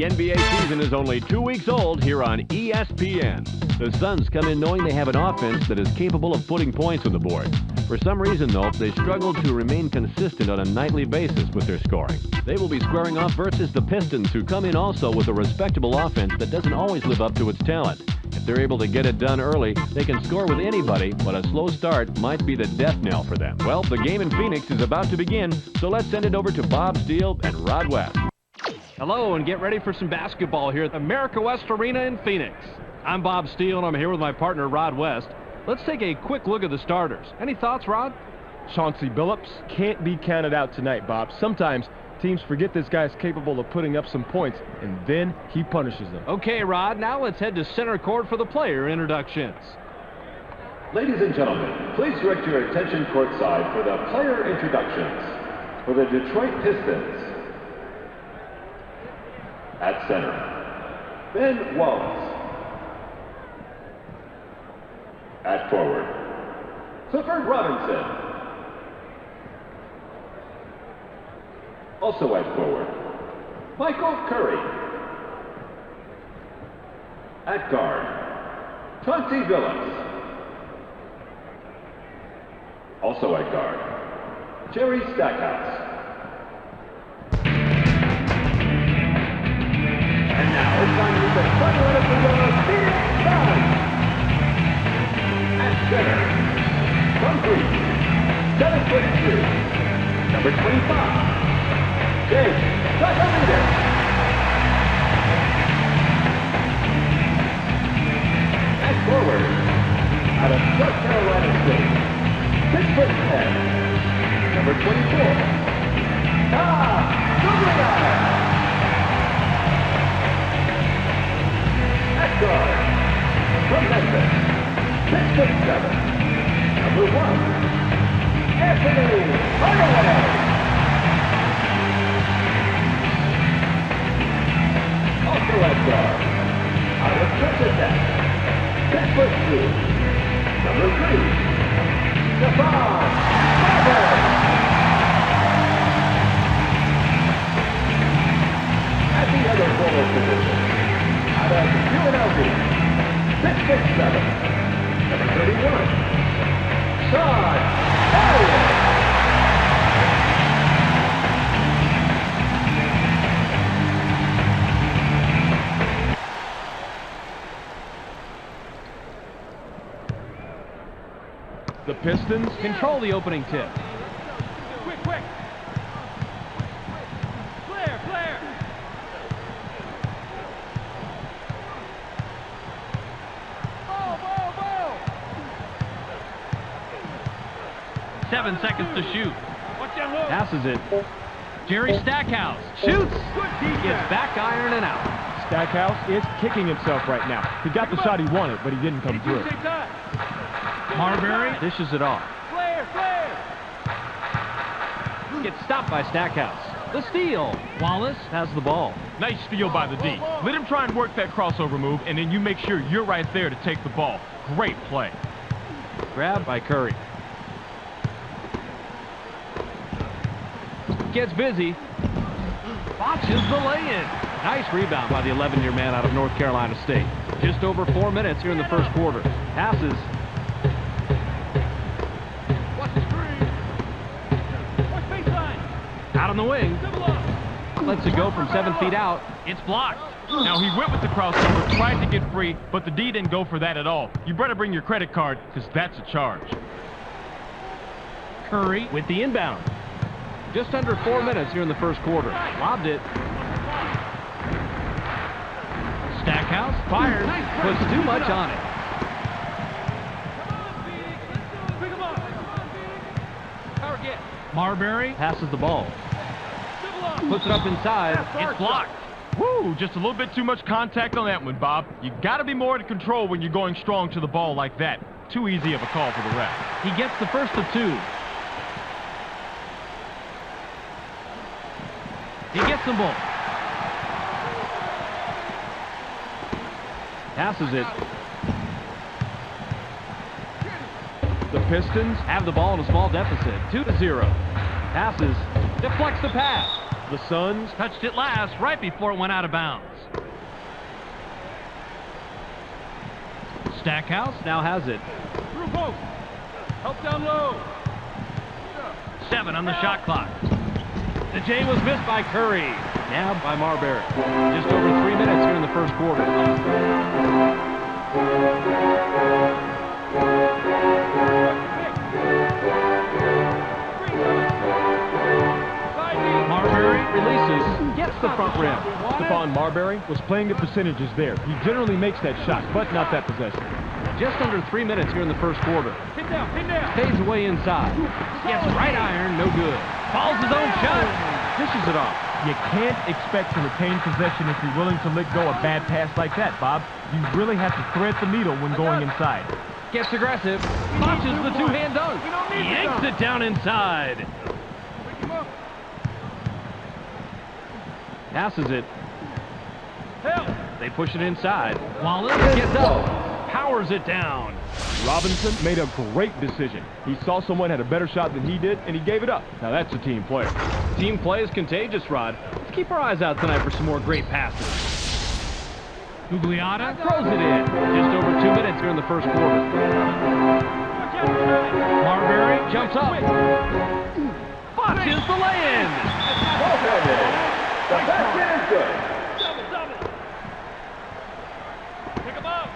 The NBA season is only 2 weeks old here on ESPN. The Suns come in knowing they have an offense that is capable of putting points on the board. For some reason, though, they struggled to remain consistent on a nightly basis with their scoring. They will be squaring off versus the Pistons, who come in also with a respectable offense that doesn't always live up to its talent. If they're able to get it done early, they can score with anybody, but a slow start might be the death knell for them. Well, the game in Phoenix is about to begin, so let's send it over to Bob Steele and Rod West. Hello, and get ready for some basketball here at America West Arena in Phoenix. I'm Bob Steele, and I'm here with my partner, Rod West. Let's take a quick look at the starters. Any thoughts, Rod? Chauncey Billups can't be counted out tonight, Bob. Sometimes teams forget this guy's capable of putting up some points, and then he punishes them. Okay, Rod, now let's head to center court for the player introductions. Ladies and gentlemen, please direct your attention courtside for the player introductions. For the Detroit Pistons, at center, Ben Wallace. At forward, Clifford Robinson. Also at forward, Michael Curry. At guard, Chauncey Billups. Also at guard, Jerry Stackhouse. And now it's time to meet the final lineup for the Phoenix Suns. At center, from Greece, 7'2", number 25, James Sakalidis. At forward, out of North Carolina State, 6'10", number 24, Gabriel. At guard, from Memphis, 6'7", number 1, Anthony Hardaway. Also at guard, out of Georgia Tech, 6'2", number 3, Stephon Marbury. At the other forward position, out of UNLV, 6'7", number 31, Sean Elliott. The Pistons control the opening tip. Quick! Flare! 7 seconds to shoot. Passes it. Jerry Stackhouse shoots. He gets back iron and out. Stackhouse is kicking himself right now. He got the shot he wanted, but he didn't come through. Marbury dishes it off. Flare! Gets stopped by Stackhouse. The steal. Wallace has the ball. Nice steal by the D. Let him try and work that crossover move, and then you make sure you're right there to take the ball. Great play. Grabbed by Curry. Gets busy. Botches the lay-in. Nice rebound by the 11-year man out of North Carolina State. Just over 4 minutes here in the first quarter. Passes. Watch the screen! Watch baseline! Out on the wing. Lets it go from 7 feet out. It's blocked. Now, he went with the crossover, tried to get free, but the D didn't go for that at all. You better bring your credit card, because that's a charge. Curry with the inbound. Just under 4 minutes here in the first quarter. Lobbed it. Stackhouse fires. Puts too much on it. Marbury passes the ball. Puts it up inside. It's blocked. Woo, just a little bit too much contact on that one, Bob. You got to be more in control when you're going strong to the ball like that. Too easy of a call for the ref. He gets the first of 2. He gets them both. Passes it. The Pistons have the ball in a small deficit, 2-0. Passes. Deflects the pass. The Suns Touched it last, right before it went out of bounds. Stackhouse now has it. Through post. Help down low. 7 on the shot clock. The J was missed by Curry. Nabbed by Marbury. Just over 3 minutes here in the first quarter. Marbury releases, gets the front rim. Stephon Marbury was playing the percentages there. He generally makes that shot, but not that possession. Just under 3 minutes here in the first quarter. Pin down, pin down. Fades away inside. Gets right iron, no good. Falls his own shot. Dishes it off. You can't expect to retain possession if you're willing to let go a bad pass like that, Bob. You really have to thread the needle when going inside. Gets aggressive. Launches the two-hand dunk. Yanks it down inside. Passes it. They push it inside. Wallace gets up. Powers it down. Robinson made a great decision. He saw someone had a better shot than he did, and he gave it up. Now that's a team player. Team play is contagious, Rod. Let's keep our eyes out tonight for some more great passes. Gugliotta throws it in. Just over 2 minutes here in the first quarter. Marbury jumps up. Botches the lay-in. The basket is good. Double. Pick him up.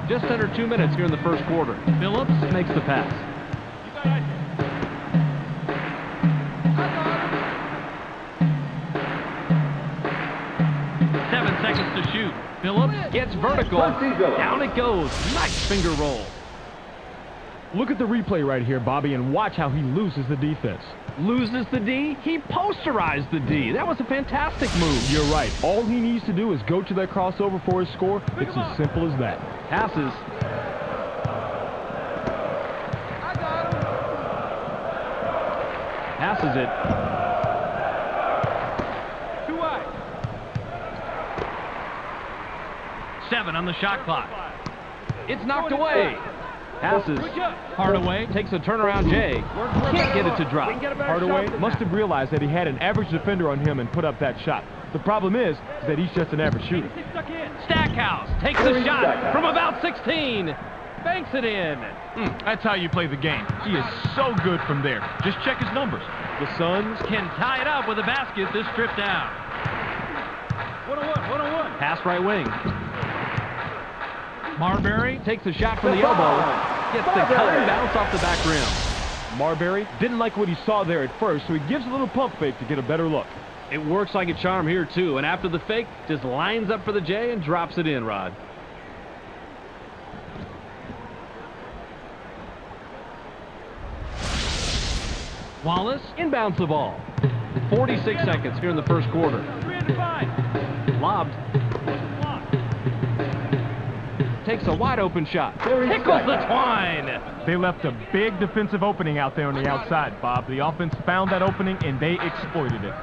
Just under 2 minutes here in the first quarter. Phillips makes the pass. You got it. 7 seconds to shoot. Phillips gets vertical. Down it goes. Nice finger roll. Look at the replay right here, Bobby, and watch how he loses the defense. Loses the D. He posterized the D. That was a fantastic move. You're right. All he needs to do is go to that crossover for his score. It's as simple as that. Passes. Passes it. Too wide. 7 on the shot clock. It's knocked away. Passes. Hardaway takes a turnaround J. Can't get it to drop. Hardaway must have realized that he had an average defender on him and put up that shot. The problem is that he's just an average shooter. Stackhouse takes a shot from about 16. Banks it in. That's how you play the game. He is so good from there. Just check his numbers. The Suns Can tie it up with a basket this trip down. 1-on-1. Pass right wing. Marbury takes a shot from the elbow. Gets the cutting bounce off the back rim. Marbury didn't like what he saw there at first, so he gives a little pump fake to get a better look. It works like a charm here, too. And after the fake, just lines up for the J and drops it in, Rod. Wallace inbounds the ball. 46 seconds here in the first quarter. 305. Lobbed. Takes a wide open shot. Tickles the twine. They left a big defensive opening out there on the outside, Bob. The offense found that opening, and they exploited it.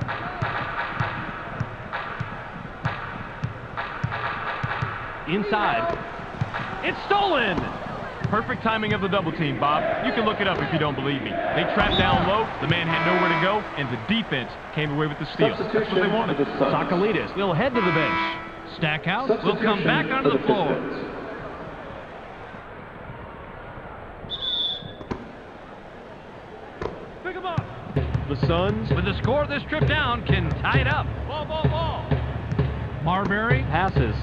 Inside. It's stolen. Perfect timing of the double team, Bob. You can look it up if you don't believe me. They trapped down low, the man had nowhere to go, and the defense came away with the steal. That's what they wanted. Sakalidis will head to the bench. Stackhouse will come back onto the floor. Pick him up. The Suns With the score, this trip down can tie it up. Ball. Marbury passes.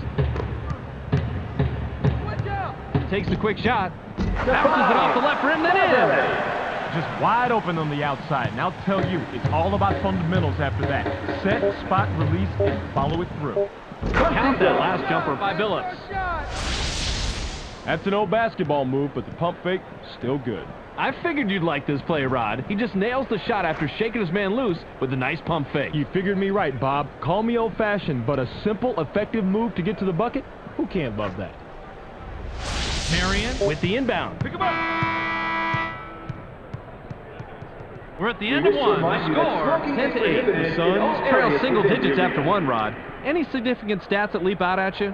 Watch out. Takes a quick shot. Bounces it off the left rim, then in. Just wide open on the outside. And I'll tell you, it's all about fundamentals after that. Set, spot, release, and follow it through. Count that last jumper by Billups. That's an old basketball move, but the pump fake, still good. I figured you'd like this play, Rod. He just nails the shot after shaking his man loose with a nice pump fake. You figured me right, Bob. Call me old-fashioned, but a simple, effective move to get to the bucket? Who can't love that? Marion with the inbound. Pick him up. We're at the end of one. The score, 10-8. The Suns Trail single digits after one, Rod. Any significant stats that leap out at you?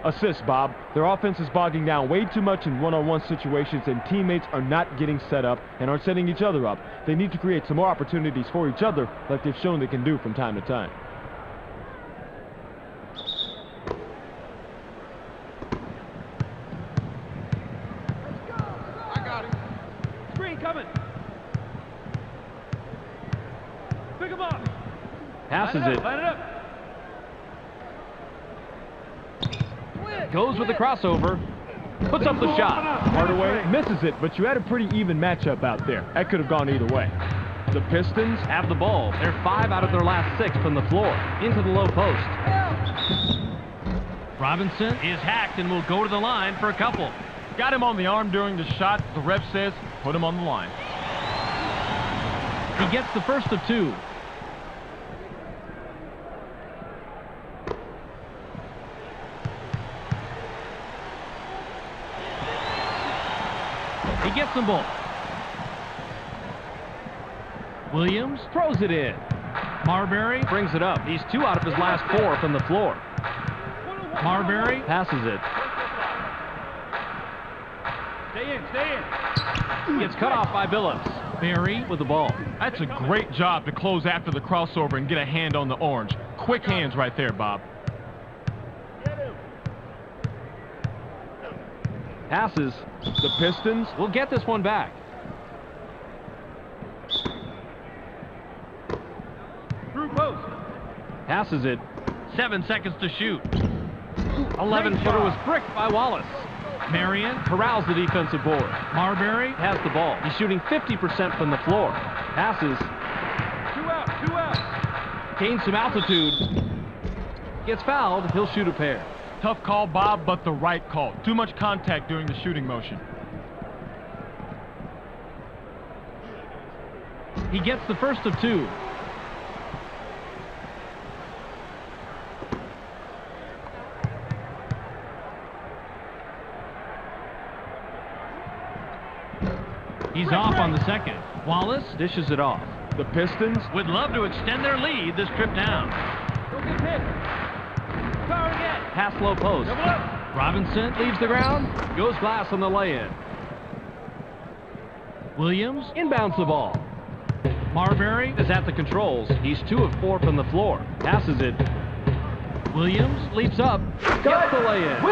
Assists, Bob. Their offense is bogging down way too much in one-on-one situations, and teammates are not getting set up and aren't setting each other up. They need to create some more opportunities for each other like they've shown they can do from time to time. Screen coming. Pick him up. Passes it. Line it up. Goes with the crossover. Puts up the shot. Hardaway misses it, but you had a pretty even matchup out there. That could have gone either way. The Pistons Have the ball. They're 5 out of their last 6 from the floor. Into the low post. Robinson is hacked and will go to the line for a couple. Got him on the arm during the shot. The ref says, put him on the line. He gets the first of 2. He gets them both. Williams throws it in. Marbury brings it up. He's 2 out of his last 4 from the floor. Marbury passes it. Stay in, stay in. Gets cut off by Billups. Barry with the ball. That's a great job to close after the crossover and get a hand on the orange. Quick hands right there, Bob. Passes. The Pistons We'll get this one back. Through post. Passes it. 7 seconds to shoot. 11-footer was bricked by Wallace. Marion corrals the defensive board. Marbury has the ball. He's shooting 50% from the floor. Passes. 2 out, 2 out. Gains some altitude. Gets fouled. He'll shoot a pair. Tough call, Bob, but the right call. Too much contact during the shooting motion. He gets the first of 2. He's off on the second. Wallace dishes it off. The Pistons Would love to extend their lead this trip down. Don't get hit. Power again. Pass low post. Double up. Robinson leaves the ground. Goes glass on the lay-in. Williams inbounds the ball. Marbury is at the controls. He's 2 of 4 from the floor. Passes it. Williams leaps up. Gets the lay-in.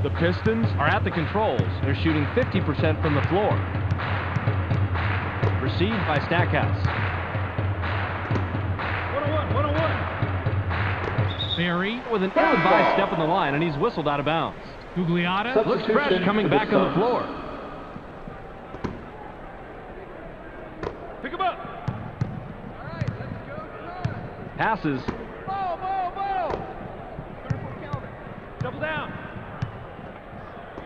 The Pistons Are at the controls. They're shooting 50% from the floor. Received by Stackhouse. 1-on-1, 1-on-1. Barry with an ill-advised step on the line, and he's whistled out of bounds. Gugliotta looks fresh coming back on the floor. Pick him up. Passes. Ball. Double down.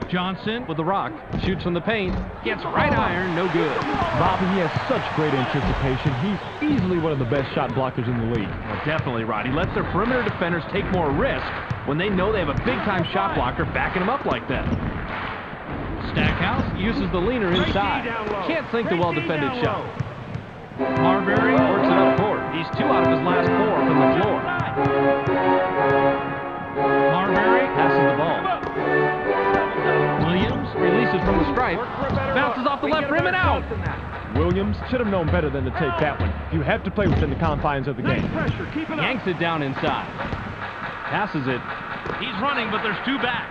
Johnson with the rock. Shoots from the paint. Gets right iron. No good. Bobby, he has such great anticipation. He's easily one of the best shot blockers in the league. Well, definitely, Rod. He lets their perimeter defenders take more risk when they know they have a big-time shot blocker backing them up like that. Stackhouse uses the leaner inside. Can't sink the well-defended shot. Marbury works it up court. He's 2 out of his last 4 from the floor. Marbury passes the ball. Williams releases from the stripe. Bounces off the left rim and out. Williams should have known better than to take that one. You have to play within the confines of the game. Pressure, keep it up. Yanks it down inside. Passes it. He's running, but there's 2 back.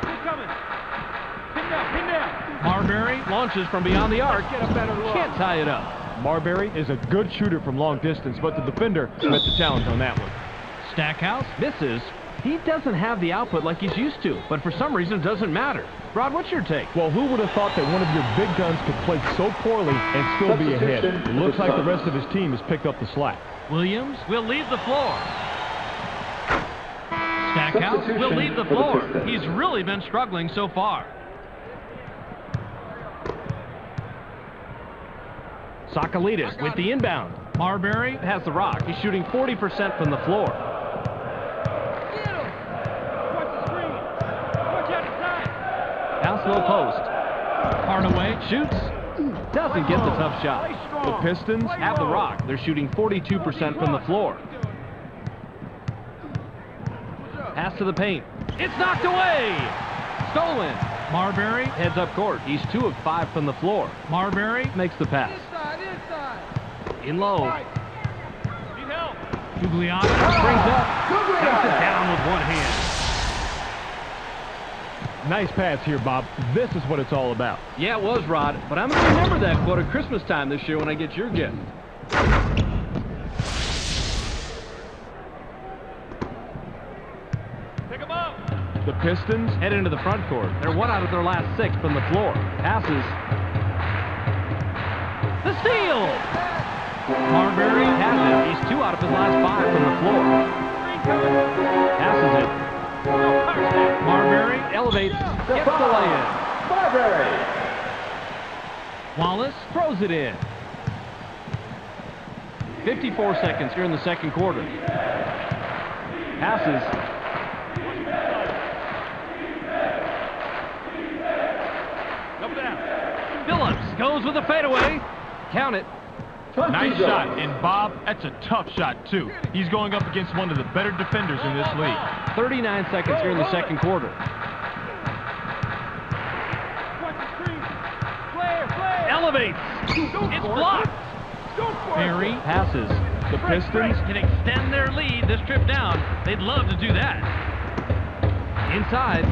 Keep coming. Pin down. Marbury launches from beyond the arc. Get a better look. Can't tie it up. Marbury is a good shooter from long distance, but the defender met the challenge on that one. Stackhouse misses. He doesn't have the output like he's used to, but for some reason it doesn't matter. Rod, what's your take? Well, who would have thought that one of your big guns could play so poorly and still be ahead? It looks like the rest of his team has picked up the slack. Williams will leave the floor. Stackhouse will leave the floor. He's really been struggling so far. Sakalidis with the inbound. Marbury has the rock. He's shooting 40% from the floor. Bounce low post. Hardaway shoots. Doesn't get the tough shot. The Pistons Have the rock. They're shooting 42% from the floor. to the paint. It's knocked away. Stolen. Marbury. Heads up court. He's 2 of 5 from the floor. Marbury. Makes the pass. In low. Need help. Gugliotta. Brings up. Takes it down with one hand. Nice pass here, Bob. This is what it's all about. Yeah, it was, Rod. But I'm going to remember that quote at Christmas time this year when I get your gift. Pick him up. The Pistons Head into the front court. They're 1 out of their last 6 from the floor. Passes. The steal! Marbury has it. He's 2 out of his last 5 from the floor. Passes it. Marbury elevates. Gets the lay-in. Marbury. Wallace throws it in. 54 seconds here in the second quarter. Passes. Double down. Phillips goes with a fadeaway. Count it. Nice shot. And, Bob, that's a tough shot, too. He's going up against one of the better defenders in this league. 39 seconds here in the second quarter. Watch the screen. Flare. Elevates. It's blocked. Perry passes. The Pistons Can extend their lead this trip down. They'd love to do that. Inside.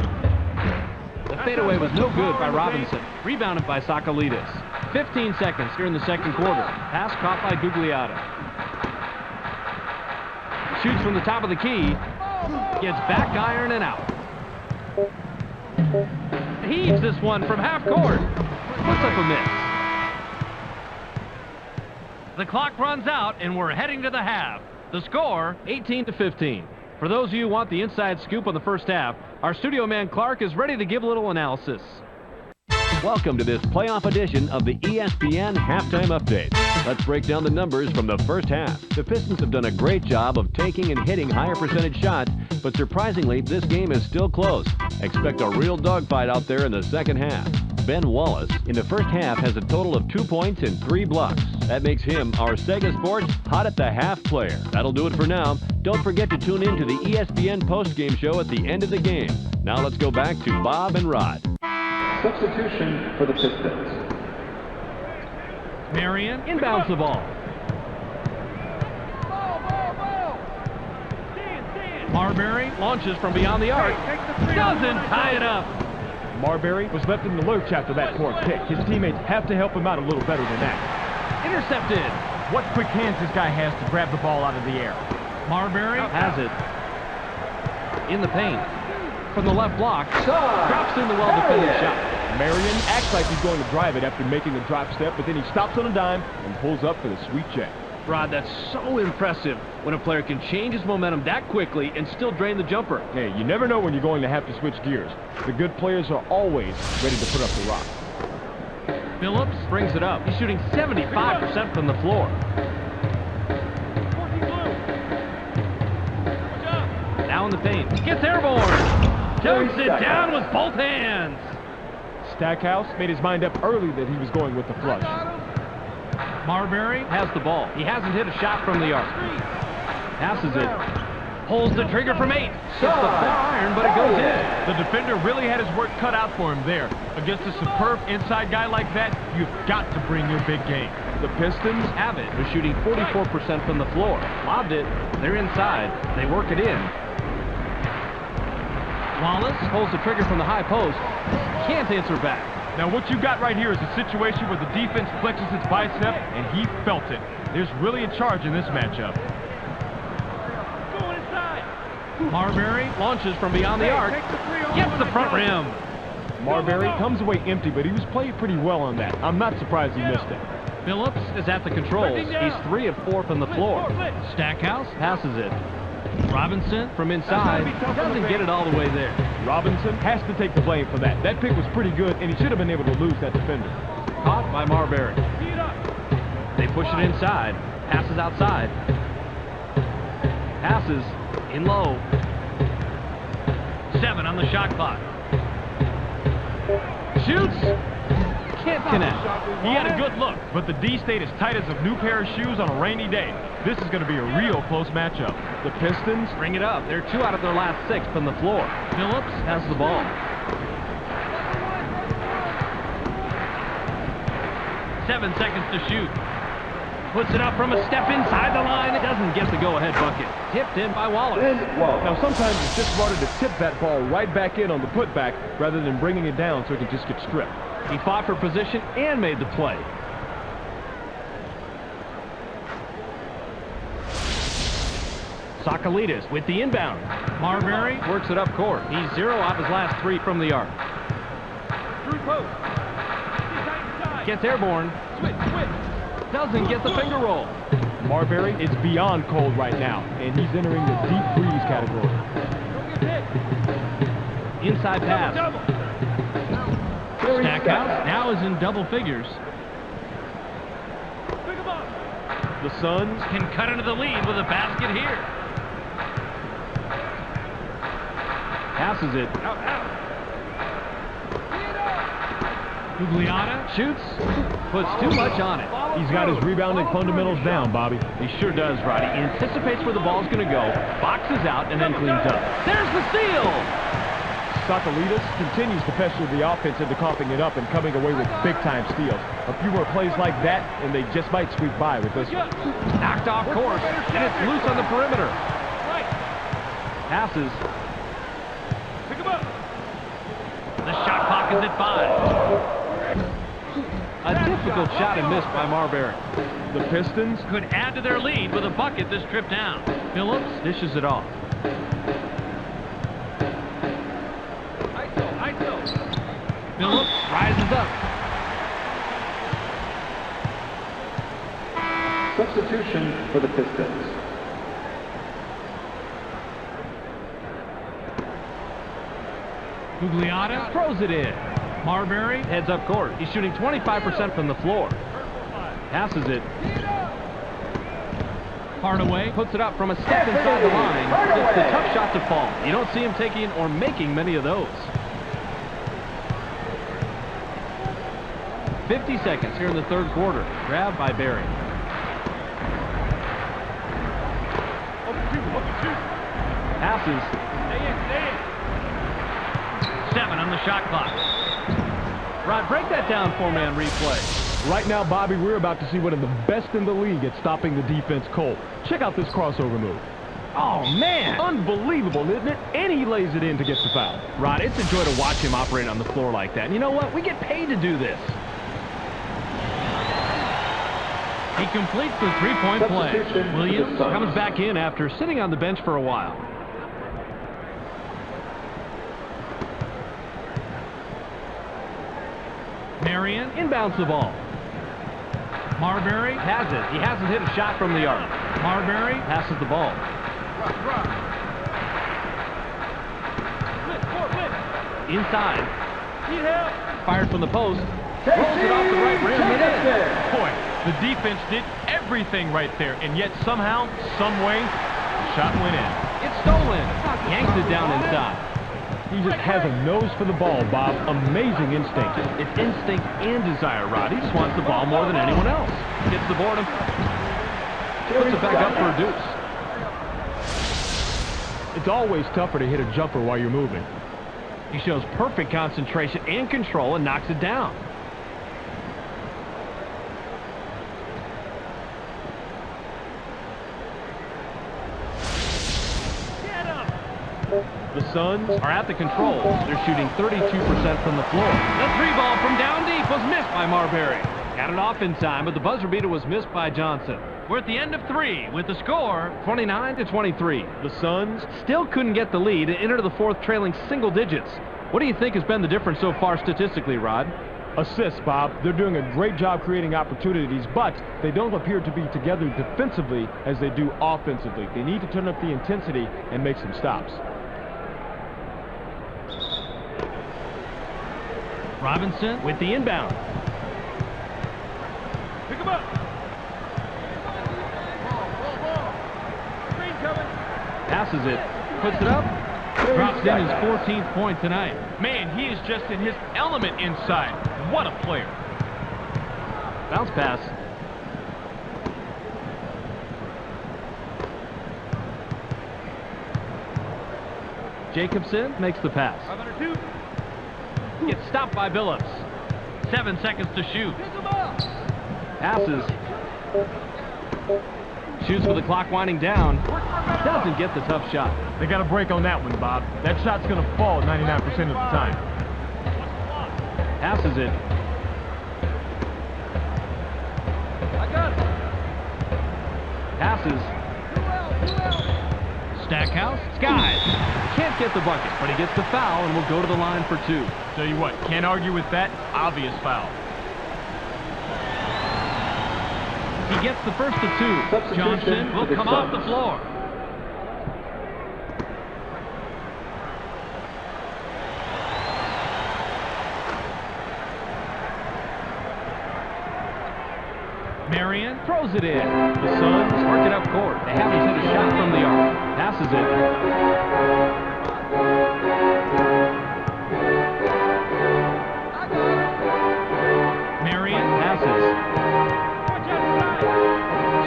The fadeaway was no good by Robinson. Rebounded by Sakalidis. 15 seconds here in the second quarter. Pass caught by Gugliotta. Shoots from the top of the key. Gets back iron and out. Heaves this one from half court. Puts up a miss. The clock runs out and we're heading to the half. The score, 18-15. For those of you who want the inside scoop on the first half, our studio man Clark is ready to give a little analysis. Welcome to this playoff edition of the ESPN Halftime Update. Let's break down the numbers from the first half. The Pistons have done a great job of taking and hitting higher percentage shots, but surprisingly, this game is still close. Expect a real dogfight out there in the second half. Ben Wallace, in the first half, has a total of 2 points and 3 blocks. That makes him our Sega Sports Hot at the Half player. That'll do it for now. Don't forget to tune in to the ESPN postgame show at the end of the game. Now let's go back to Bob and Rod. Substitution for the Pistons. Marion inbounds the ball. Marbury launches from beyond the arc. Doesn't tie it up. Marbury was left in the lurch after that poor kick. His teammates have to help him out a little better than that. Intercepted. What quick hands this guy has to grab the ball out of the air. Marbury has it. In the paint. From the left block. Drops in the well-defended shot. Marion acts like he's going to drive it after making a drop step, but then he stops on a dime and pulls up for the sweet check. Rod, that's so impressive when a player can change his momentum that quickly and still drain the jumper. Hey, you never know when you're going to have to switch gears. The good players are always ready to put up the rock. Phillips brings it up. He's shooting 75% from the floor. Now in the paint. Gets airborne. Dunks it down with both hands. Stackhouse made his mind up early that he was going with the flush. Marbury has the ball. He hasn't hit a shot from the arc. Passes it. Pulls the trigger from 8. Hits the flat iron, but it goes in. The defender really had his work cut out for him there. Against a superb inside guy like that, you've got to bring your big game. The Pistons have it. They're shooting 44% from the floor. Lobbed it. They're inside. They work it in. Wallace pulls the trigger from the high post. Can't answer back. Now what you got right here is a situation where the defense flexes its bicep, and he felt it. There's really a charge in this matchup. Going inside. Marbury launches from beyond the arc. Gets the front rim. Marbury comes away empty, but he was playing pretty well on that. I'm not surprised he missed it. Phillips is at the controls. He's 3 of 4 from the floor. Stackhouse passes it. Robinson from inside doesn't get it all the way there. Robinson has to take the blame for that. That pick was pretty good, and he should have been able to lose that defender. Caught by Marbury. They push it inside. Passes outside. Passes in low. 7 on the shot clock. Shoots. Can't connect. He had a good look, but the D stayed as tight as a new pair of shoes on a rainy day. This is going to be a real close matchup. The Pistons Bring it up. They're 2 out of their last 6 from the floor. Phillips has the ball. 7 seconds to shoot. Puts it up from a step inside the line. It doesn't get the go-ahead bucket. Tipped in by Wallace. Now, sometimes it's just smarter to tip that ball right back in on the putback rather than bringing it down so it can just get stripped. He fought for position and made the play. Sakalidis with the inbound. Marbury works it up court. He's 0 off his last 3 from the arc. Through post. Inside. Gets airborne. Switch. Doesn't get the finger roll. Marbury is beyond cold right now, and he's entering the deep freeze category. Don't get hit. Inside pass. Double. Stackhouse now is in double figures. Pick him up. The Suns Can cut into the lead with a basket here. Passes it. Out. Gugliotta shoots. Puts too much on it. He's got his rebounding fundamentals down, Bobby. He sure does, Roddy. He anticipates where the ball's going to go, boxes out, and then cleans up. There's the steal! Sakalidis continues to pressure the offense into coughing it up and coming away with big-time steals. A few more plays like that, and they just might squeak by with this one. Knocked off course, and it's loose on the perimeter. Right. Passes. Pick him up. The shot clock is at 5. A difficult shot and missed by Marbury. The Pistons Could add to their lead with a bucket this trip down. Phillips dishes it off. ISO. Phillips rises up. Substitution for the Pistons. Gugliotta throws it in. Marbury heads up court. He's shooting 25% from the floor. Passes it. Hardaway puts it up from a step inside the line. It's a tough shot to fall. You don't see him taking or making many of those. 50 seconds here in the third quarter. Grabbed by Barry. Passes. Stay in. 7 on the shot clock. Rod, break that down for me on replay. Right now, Bobby, we're about to see one of the best in the league at stopping the defense cold. Check out this crossover move. Oh, man. Unbelievable, isn't it? And he lays it in to get the foul. Rod, it's a joy to watch him operate on the floor like that. And you know what? We get paid to do this. He completes the three-point play. Substitution for the Williams Suns. comes back in after sitting on the bench for a while. Marion inbounds the ball. Marbury has it. He hasn't hit a shot from the arc. Marbury passes the ball. Inside. Need help. Fired from the post. Rolls it off the right rim and in. Boy, the defense did everything right there, and yet somehow, some way, the shot went in. It's stolen. Yanks it down inside. He just has a nose for the ball, Bob. Amazing instinct. It's instinct and desire, Rod. He just wants the ball more than anyone else. Gets the board. Puts it back up for a deuce. It's always tougher to hit a jumper while you're moving. He shows perfect concentration and control and knocks it down. Get him. The Suns Are at the controls. They're shooting 32% from the floor. The three ball from down deep was missed by Marbury. Got it off in time, but the buzzer beater was missed by Johnson. We're at the end of 3 with the score 29-23. The Suns Still couldn't get the lead and enter the fourth trailing single digits. What do you think has been the difference so far statistically, Rod? assists, Bob. They're doing a great job creating opportunities, but they don't appear to be together defensively as they do offensively. They need to turn up the intensity and make some stops. Robinson with the inbound. Pick him up. Screen coming. Passes it. Puts it up. Drops in his 14th point tonight. Man, he is just in his element inside. What a player. Bounce pass. Jacobson makes the pass. 502. Gets stopped by Billups. 7 seconds to shoot. Pick him up. Passes. Shoots with the clock winding down. Doesn't get the tough shot. They got a break on that one, Bob. That shot's going to fall 99% of the time. Passes it. I got it. Passes. Stackhouse. Skies. Can't get the bucket, but he gets the foul and will go to the line for 2. Tell you what, can't argue with that. Obvious foul. He gets the first of 2. Johnson will come off the floor. Marion throws it in. The Suns work it up court. They haven't hit a shot from the arc. Passes it. Marion passes.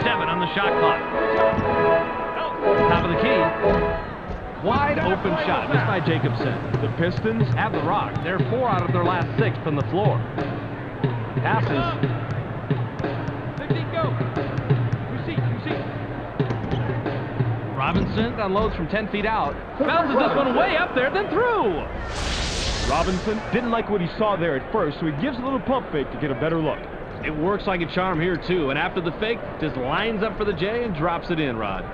7 on the shot clock. Top of the key. Wide open shot missed by Jacobson. The Pistons Have the rock. They're 4 out of their last 6 from the floor. Passes. 15, go. You see. Robinson unloads from 10 feet out. Bounces this one way up there, then through. Robinson didn't like what he saw there at first, so he gives a little pump fake to get a better look. It works like a charm here, too. And after the fake, just lines up for the J and drops it in, Rod.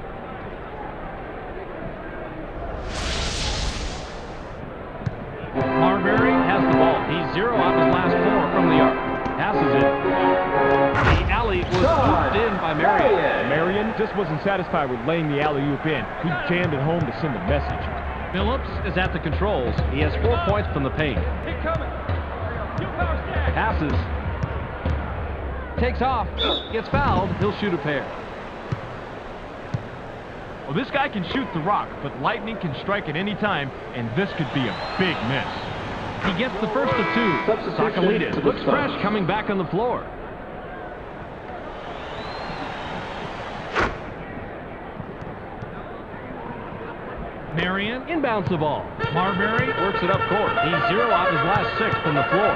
Marbury has the ball. He's 0 out of his last 4 from the arc. Passes it. The alley was swooped in by Marion. Marion just wasn't satisfied with laying the alley-oop in. He jammed it home to send a message. Phillips is at the controls. He has 4 points from the paint. Hit coming. You power stack. Passes. Takes off. Gets fouled. He'll shoot a pair. Well, this guy can shoot the rock, but lightning can strike at any time, and this could be a big miss. He gets the first of 2. Sakalidis looks fresh coming back on the floor. Marion inbounds the ball. Marbury works it up court. He's 0 out of his last 6 from the floor.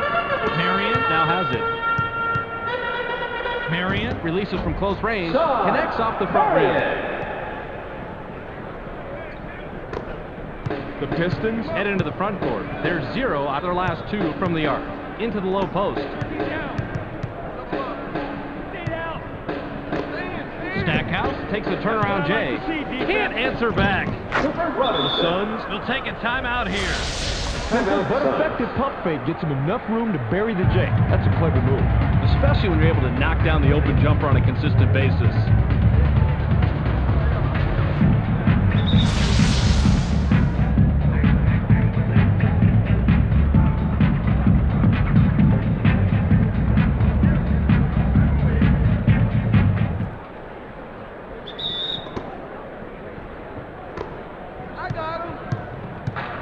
Marion now has it. Marion releases from close range, connects off the front rim. The Pistons Head into the front court. They're 0 out of their last 2 from the arc. Into the low post. Stay down. Stackhouse takes a turnaround J. Can't answer back. The Suns We'll take a timeout here. but effective pump fake gets him enough room to bury the J. That's a clever move. Especially when you're able to knock down the open jumper on a consistent basis.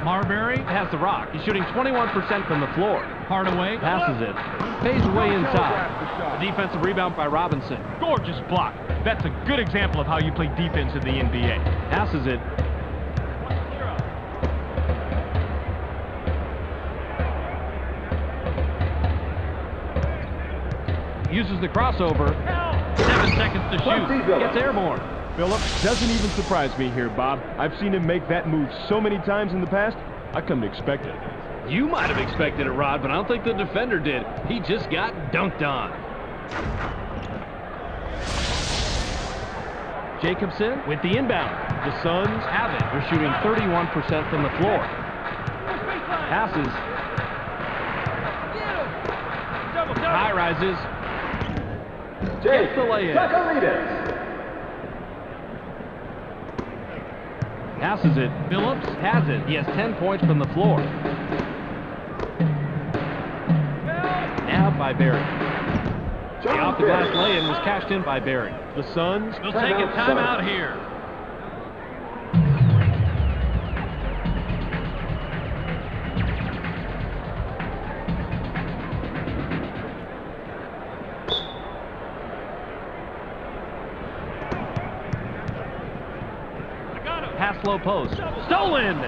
Marbury has the rock. He's shooting 21% from the floor. Hardaway passes it. Fades away inside. A defensive rebound by Robinson. Gorgeous block. That's a good example of how you play defense in the NBA. Passes it. Uses the crossover. 7 seconds to shoot. Gets airborne. Phillips doesn't even surprise me here, Bob. I've seen him make that move so many times in the past, I come to expect it. You might have expected it, Rod, but I don't think the defender did. He just got dunked on. Jacobson with the inbound. The Suns have it. They're shooting 31% from the floor. Passes. High rises. Gets the lay-in. Passes it. Phillips has it. He has 10 points from the floor. Nabbed by Barry. The off-the-glass lay-in was cashed in by Barry. The Suns We'll take a timeout here. Pass low post. Stolen!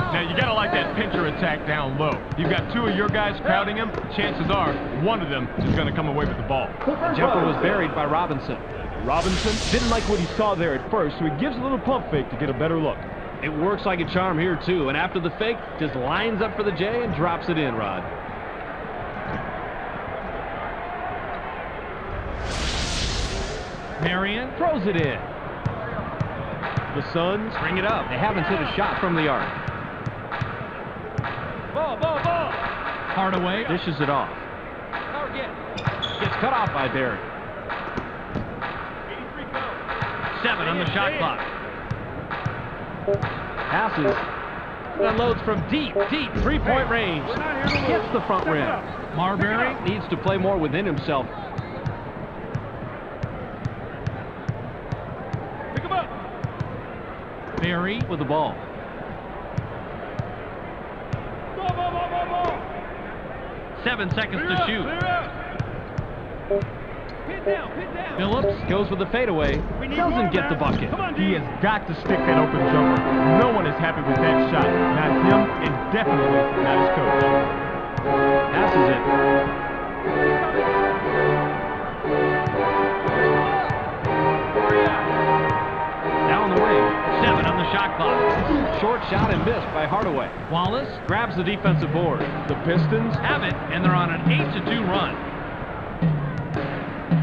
Now, you got to like that pincher attack down low. You've got two of your guys crowding him. Chances are one of them is going to come away with the ball. The jumper was buried by Robinson. Robinson didn't like what he saw there at first, so he gives a little pump fake to get a better look. It works like a charm here, too. And after the fake, just lines up for the J and drops it in, Rod. Marion throws it in. The Suns Bring it up. They haven't hit a shot from the arc. Ball, ball, ball. Hardaway dishes it off. Target. Gets cut off by Barry. 83 go. 7 on the shot clock. Passes. Unloads from deep, three-point range. Hits the front rim. Marbury needs to play more within himself. Pick him up. Barry with the ball. Ball, ball, ball, ball, ball. 7 seconds to shoot. Clear out. Pin down, pin down. Phillips goes with the fadeaway. Doesn't get the bucket. Come on, He D. has got to stick that open jumper. No one is happy with that shot. Not him, and definitely not his coach. Passes it. Down the wing. 7 on the shot clock. Short shot and missed by Hardaway. Wallace grabs the defensive board. the Pistons Have it, and they're on an 8-2 run.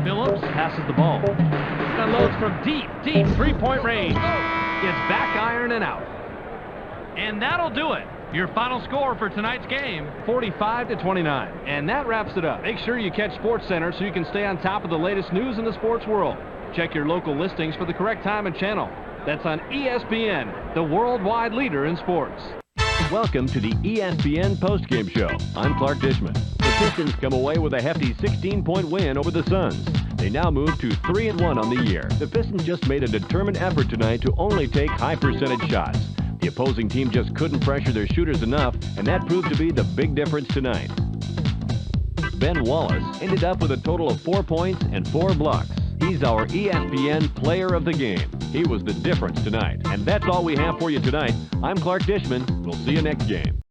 Phillips passes the ball. Unloads from deep, three-point range. Gets back iron and out. And that'll do it. Your final score for tonight's game, 45-29. And that wraps it up. Make sure you catch SportsCenter so you can stay on top of the latest news in the sports world. Check your local listings for the correct time and channel. That's on ESPN, the worldwide leader in sports. Welcome to the ESPN postgame show. I'm Clark Dishman. The Pistons come away with a hefty 16-point win over the Suns. They now move to 3-1 on the year. The Pistons just made a determined effort tonight to only take high-percentage shots. The opposing team just couldn't pressure their shooters enough, and that proved to be the big difference tonight. Ben Wallace ended up with a total of 4 points and 4 blocks. He's our ESPN Player of the Game. He was the difference tonight. And that's all we have for you tonight. I'm Clark Dishman. We'll see you next game.